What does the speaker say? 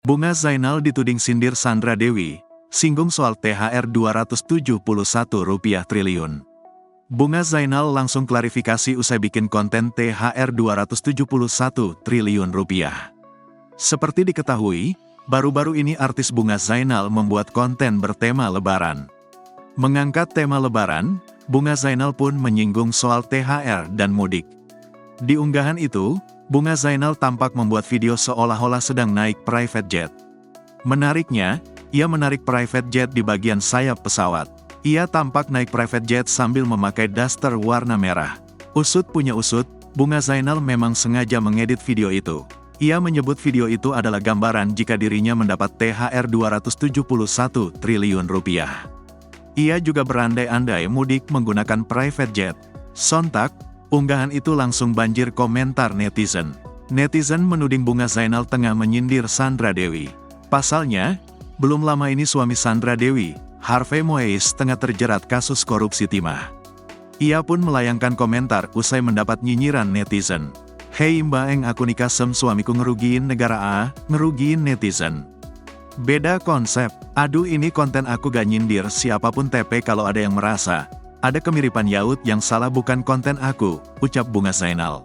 Bunga Zainal dituding sindir Sandra Dewi, singgung soal THR Rp271 triliun. Bunga Zainal langsung klarifikasi usai bikin konten THR Rp271 triliun. Seperti diketahui, baru-baru ini artis Bunga Zainal membuat konten bertema Lebaran. Mengangkat tema Lebaran, Bunga Zainal pun menyinggung soal THR dan mudik. Di unggahan itu, Bunga Zainal tampak membuat video seolah-olah sedang naik private jet. Menariknya, ia menarik private jet di bagian sayap pesawat. Ia tampak naik private jet sambil memakai daster warna merah. Usut punya usut, Bunga Zainal memang sengaja mengedit video itu. Ia menyebut video itu adalah gambaran jika dirinya mendapat THR Rp271 triliun. Ia juga berandai-andai mudik menggunakan private jet. Sontak, unggahan itu langsung banjir komentar netizen. Netizen menuding Bunga Zainal tengah menyindir Sandra Dewi. Pasalnya, belum lama ini suami Sandra Dewi, Harvey Moise, tengah terjerat kasus korupsi timah. Ia pun melayangkan komentar usai mendapat nyinyiran netizen. "Hei Mbak Eng, aku nikah sem suamiku ngerugiin negara ngerugiin netizen. Beda konsep, aduh ini konten aku gak nyindir siapapun TP kalau ada yang merasa ada kemiripan yaut yang salah bukan konten aku," ucap Bunga Zainal.